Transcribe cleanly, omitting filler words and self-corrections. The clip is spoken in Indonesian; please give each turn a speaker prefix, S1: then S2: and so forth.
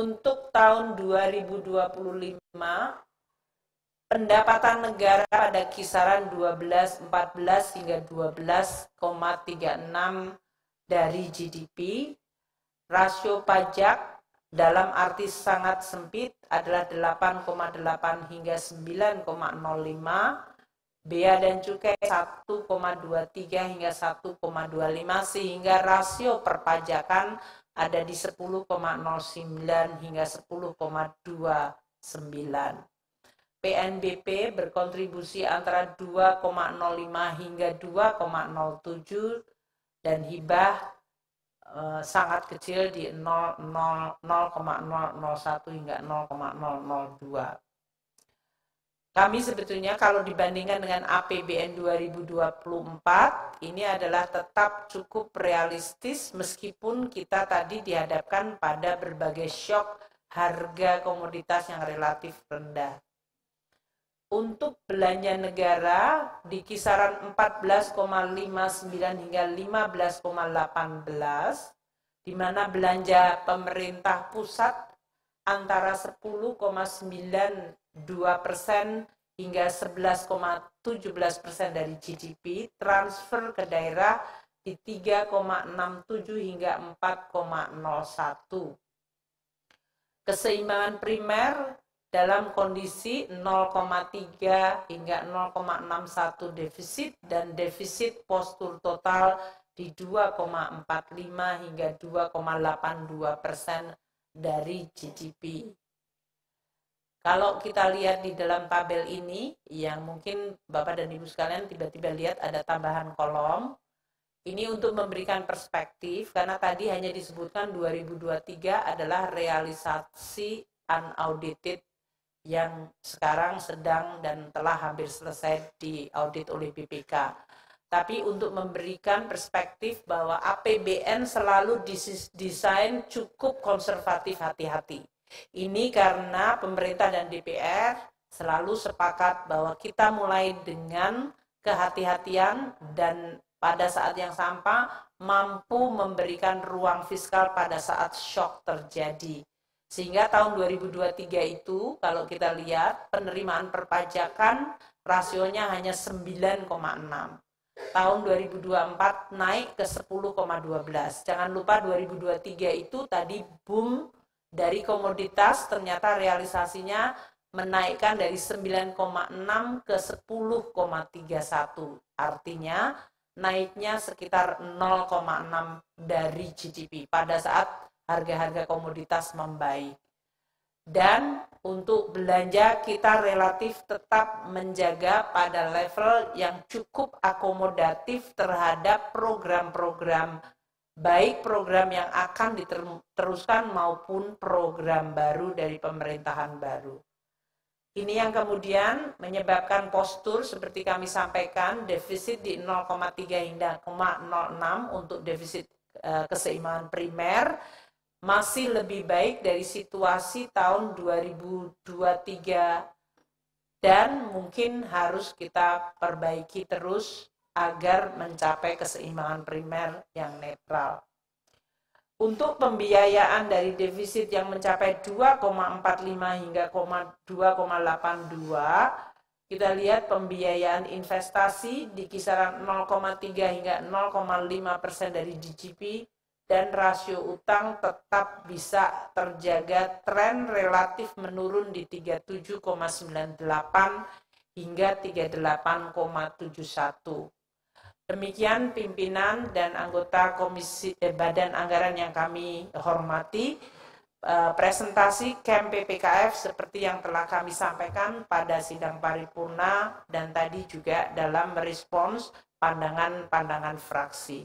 S1: Untuk tahun 2025, pendapatan negara pada kisaran 12,14 hingga 12,36 dari GDP. Rasio pajak dalam arti sangat sempit adalah 8,8 hingga 9,05. Bea dan cukai 1,23 hingga 1,25, sehingga rasio perpajakan ada di 10,09 hingga 10,29. PNBP berkontribusi antara 2,05 hingga 2,07 dan hibah sangat kecil di 0,001 hingga 0,002. Kami sebetulnya kalau dibandingkan dengan APBN 2024, ini adalah tetap cukup realistis meskipun kita tadi dihadapkan pada berbagai syok harga komoditas yang relatif rendah. Untuk belanja negara di kisaran 14,59 hingga 15,18, di mana belanja pemerintah pusat antara 10,92% hingga 11,17% dari GDP, transfer ke daerah di 3,67 hingga 4,01. Keseimbangan primer dalam kondisi 0,3 hingga 0,61 defisit dan defisit postur total di 2,45 hingga 2,82% dari GDP. Kalau kita lihat di dalam tabel ini, yang mungkin Bapak dan Ibu sekalian tiba-tiba lihat ada tambahan kolom, ini untuk memberikan perspektif, karena tadi hanya disebutkan 2023 adalah realisasi unaudited yang sekarang sedang dan telah hampir selesai diaudit oleh BPK. Tapi untuk memberikan perspektif bahwa APBN selalu didesain cukup konservatif, hati-hati. Ini karena pemerintah dan DPR selalu sepakat bahwa kita mulai dengan kehati-hatian dan pada saat yang sama mampu memberikan ruang fiskal pada saat shock terjadi. Sehingga tahun 2023 itu kalau kita lihat penerimaan perpajakan rasionya hanya 9,6. Tahun 2024 naik ke 10,12. Jangan lupa 2023 itu tadi boom dari komoditas, ternyata realisasinya menaikkan dari 9,6 ke 10,31. Artinya naiknya sekitar 0,6 dari GDP pada saat harga-harga komoditas membaik. Dan untuk belanja kita relatif tetap menjaga pada level yang cukup akomodatif terhadap program-program, baik program yang akan diteruskan maupun program baru dari pemerintahan baru. Ini yang kemudian menyebabkan postur seperti kami sampaikan, defisit di 0,3 hingga 0,06 untuk defisit keseimbangan primer, masih lebih baik dari situasi tahun 2023 dan mungkin harus kita perbaiki terus agar mencapai keseimbangan primer yang netral. Untuk pembiayaan dari defisit yang mencapai 2,45 hingga 2,82, kita lihat pembiayaan investasi di kisaran 0,3 hingga 0,5% dari GDP dan rasio utang tetap bisa terjaga tren relatif menurun di 37,98 hingga 38,71. Demikian pimpinan dan anggota Komisi Badan Anggaran yang kami hormati, presentasi KEM PPKF seperti yang telah kami sampaikan pada sidang paripurna dan tadi juga dalam merespons pandangan-pandangan fraksi.